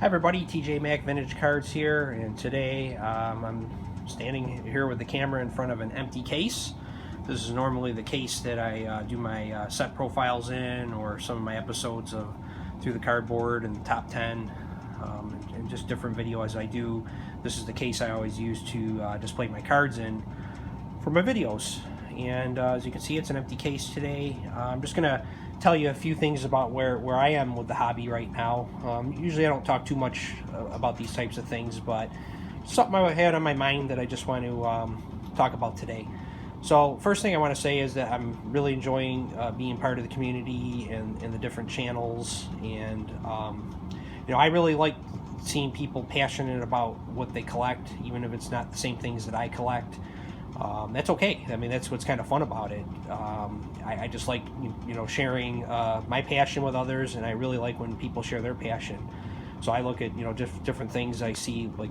Hi everybody, TJ Mac Vintage Cards here, and today I'm standing here with the camera in front of an empty case. This is normally the case that I do my set profiles in, or some of my episodes of Through the Cardboard and the Top 10, and just different videos I do. This is the case I always use to display my cards in for my videos. And as you can see, it's an empty case today. I'm just going to tell you a few things about where I am with the hobby right now. Usually I don't talk too much about these types of things, but something I had on my mind that I just want to talk about today. So first thing I want to say is that I'm really enjoying being part of the community and the different channels. And I really like seeing people passionate about what they collect, even if it's not the same things that I collect. That's okay. I mean, that's what's kind of fun about it. I just like, sharing my passion with others, and I really like when people share their passion. So I look at, different things I see, like,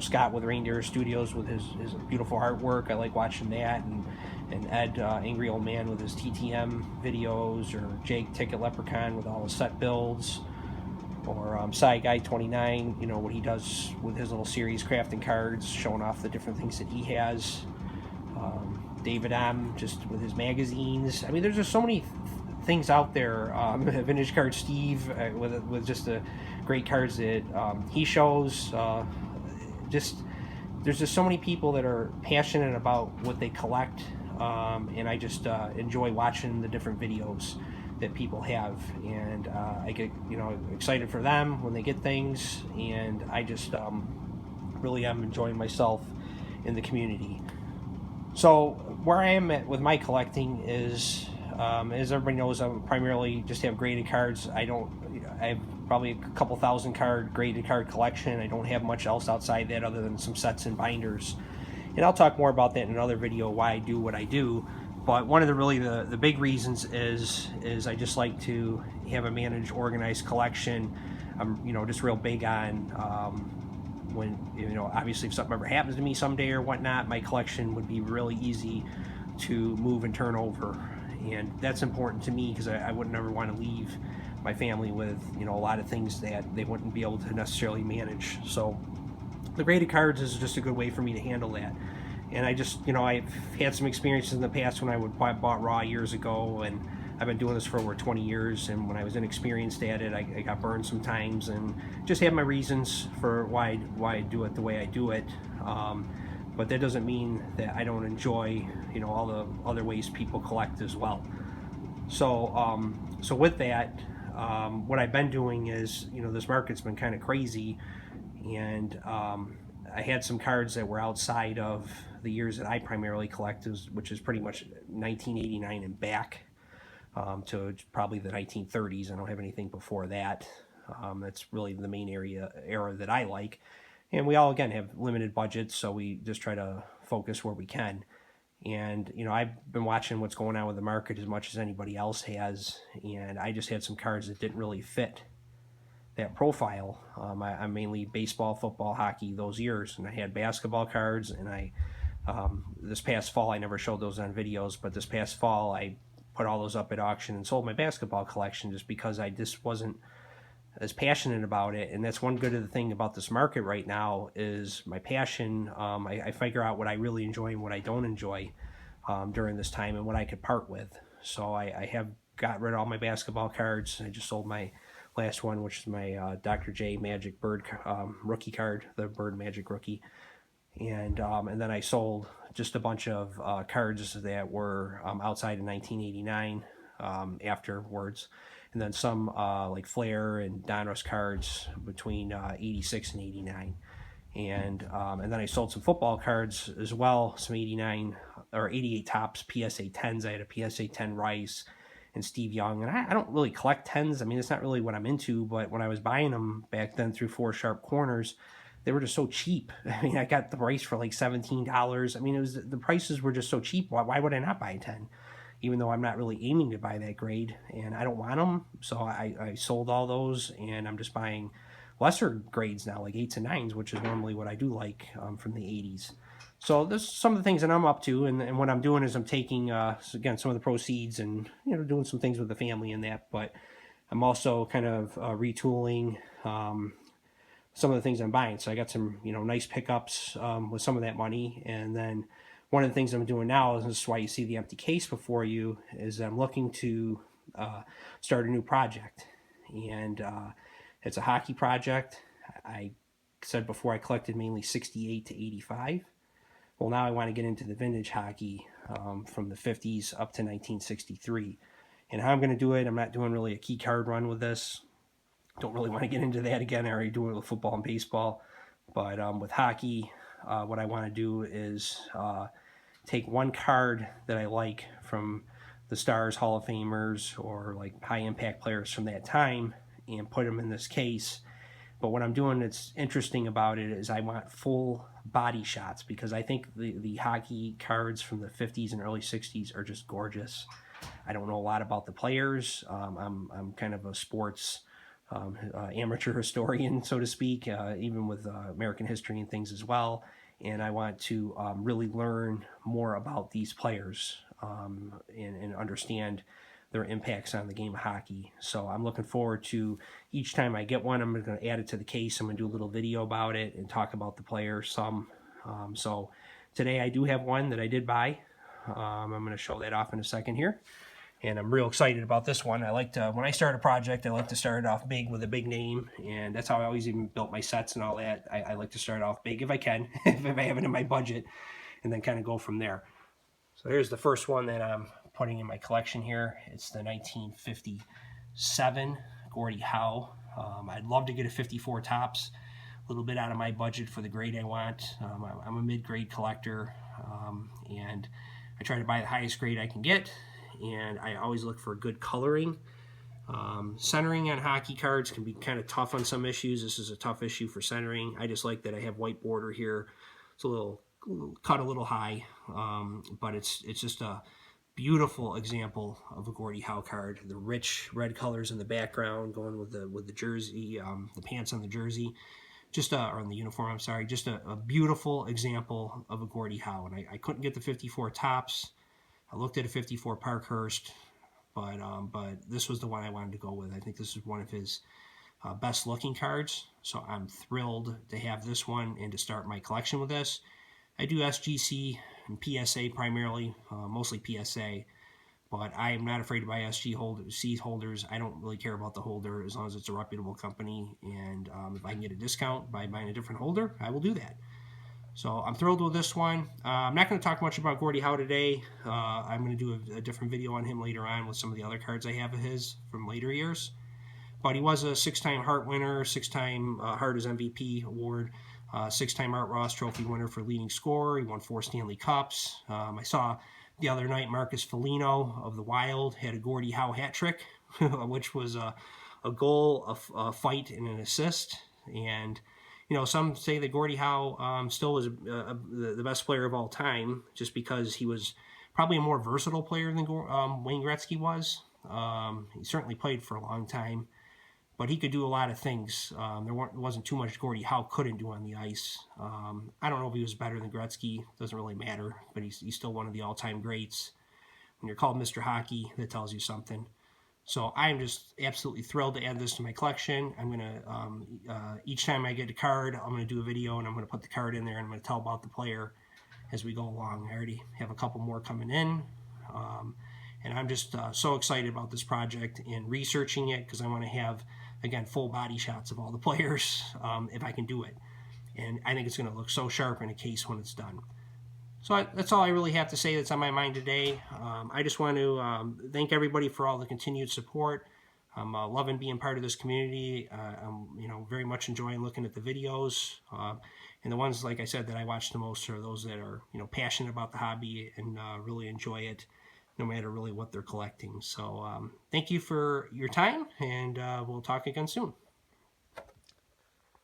Scott with Reindeer Studios with his beautiful artwork. I like watching that, and Ed, Angry Old Man, with his TTM videos, or Jake Ticket Leprechaun with all his set builds, or Cy Guy 29, what he does with his little series, crafting cards, showing off the different things that he has. David M. just with his magazines. I mean, there's just so many things out there. Vintage Card Steve with just the great cards that he shows. There's just so many people that are passionate about what they collect, and I just enjoy watching the different videos that people have, and I get excited for them when they get things, and I just really am enjoying myself in the community. So where I am at with my collecting is, as everybody knows, I primarily just have graded cards. I have probably a couple thousand card graded card collection. I don't have much else outside that other than some sets and binders. And I'll talk more about that in another video, why I do what I do. But one of the big reasons is I just like to have a managed, organized collection. I'm just real big on when obviously if something ever happens to me someday or whatnot, my collection would be really easy to move and turn over, and that's important to me because I wouldn't ever want to leave my family with a lot of things that they wouldn't be able to necessarily manage. So the graded cards is just a good way for me to handle that. And I just I've had some experiences in the past when I bought raw years ago, and I've been doing this for over 20 years, and when I was inexperienced at it, I got burned sometimes, and just have my reasons for why I do it the way I do it. But that doesn't mean that I don't enjoy all the other ways people collect as well. So so with that, what I've been doing is this market's been kind of crazy, and I had some cards that were outside of the years that I primarily collect, which is pretty much 1989 and back. To probably the 1930s. I don't have anything before that. That's really the main era that I like. And we all, again, have limited budgets, so we just try to focus where we can. And, I've been watching what's going on with the market as much as anybody else has, and I just had some cards that didn't really fit that profile. I'm mainly baseball, football, hockey, those years, and I had basketball cards, and this past fall, I never showed those on videos, but this past fall, I put all those up at auction and sold my basketball collection just because I just wasn't as passionate about it. And that's one good thing about this market right now is my passion. I figure out what I really enjoy and what I don't enjoy during this time, and what I could part with. So I have got rid of all my basketball cards. I just sold my last one, which is my Dr. J Magic Bird rookie card, the Bird Magic rookie. And then I sold just a bunch of cards that were outside of 1989 afterwards, and then some like Flair and Donruss cards between 86 and 89, and then I sold some football cards as well, some 89 or 88 Topps PSA 10s. I had a PSA 10 Rice and Steve Young, and I don't really collect 10s. I mean, it's not really what I'm into, but when I was buying them back then through Four Sharp Corners, they were just so cheap. I mean, I got the Rice for like $17. I mean, the prices were just so cheap. Why would I not buy a 10? Even though I'm not really aiming to buy that grade, and I don't want them. So I sold all those, and I'm just buying lesser grades now, like 8s and 9s, which is normally what I do like from the 80s. So there's some of the things that I'm up to, and what I'm doing is I'm taking, again, some of the proceeds and, doing some things with the family and that, but I'm also kind of retooling some of the things I'm buying. So I got some, nice pickups with some of that money. And then one of the things I'm doing now, and this is why you see the empty case before you, is I'm looking to start a new project. And it's a hockey project. I said before I collected mainly 68 to 85. Well, now I want to get into the vintage hockey from the 50s up to 1963. And how I'm going to do it, I'm not doing really a key card run with this. Don't really want to get into that again. I already do it with football and baseball. But with hockey, what I want to do is take one card that I like from the Stars, Hall of Famers, or like high impact players from that time and put them in this case. But what I'm doing that's interesting about it is I want full body shots, because I think the hockey cards from the 50s and early 60s are just gorgeous. I don't know a lot about the players. I'm kind of a sports amateur historian, so to speak, even with American history and things as well. And I want to really learn more about these players and understand their impacts on the game of hockey. So I'm looking forward to each time I get one, I'm going to add it to the case. I'm going to do a little video about it and talk about the player some. So today I do have one that I did buy. I'm going to show that off in a second here. And I'm real excited about this one. I like to, when I start a project, I like to start it off big with a big name. And that's how I always even built my sets and all that. I like to start off big if I can, if I have it in my budget, and then kind of go from there. So here's the first one that I'm putting in my collection here. It's the 1957 Gordie Howe. I'd love to get a 54 tops, a little bit out of my budget for the grade I want. I'm a mid-grade collector, and I try to buy the highest grade I can get, and I always look for good coloring. Centering on hockey cards can be kind of tough on some issues. This is a tough issue for centering. I just like that I have white border here. It's a little cut a little high, but it's just a beautiful example of a Gordie Howe card. The rich red colors in the background going with the jersey, the pants on the jersey, or on the uniform, I'm sorry. Just a beautiful example of a Gordie Howe. And I couldn't get the 54 tops. I looked at a 54 Parkhurst, but this was the one I wanted to go with. I think this is one of his best looking cards. So I'm thrilled to have this one and to start my collection with this. I do SGC and PSA primarily, mostly PSA, but I am not afraid to buy SG holders. I don't really care about the holder as long as it's a reputable company, and if I can get a discount by buying a different holder, I will do that. So I'm thrilled with this one. I'm not going to talk much about Gordie Howe today. I'm going to do a different video on him later on with some of the other cards I have of his from later years. But he was a 6-time Hart winner, 6-time Hart as MVP award, 6-time Art Ross Trophy winner for leading scorer. He won 4 Stanley Cups. I saw the other night Marcus Foligno of the Wild had a Gordie Howe hat trick, which was a goal, a fight, and an assist. And some say that Gordie Howe still was the best player of all time, just because he was probably a more versatile player than Wayne Gretzky was. He certainly played for a long time, but he could do a lot of things. There wasn't too much Gordie Howe couldn't do on the ice. I don't know if he was better than Gretzky. Doesn't really matter, but he's still one of the all-time greats. When you're called Mr. Hockey, that tells you something. So I'm just absolutely thrilled to add this to my collection. I'm going to, each time I get a card, I'm going to do a video, and I'm going to put the card in there, and I'm going to tell about the player as we go along. I already have a couple more coming in. And I'm just so excited about this project and researching it, because I want to have, again, full body shots of all the players if I can do it. And I think it's going to look so sharp in a case when it's done. So that's all I really have to say that's on my mind today. I just want to thank everybody for all the continued support. I'm loving being part of this community. I'm very much enjoying looking at the videos. And the ones, like I said, that I watch the most are those that are passionate about the hobby and really enjoy it, no matter really what they're collecting. So thank you for your time, and we'll talk again soon.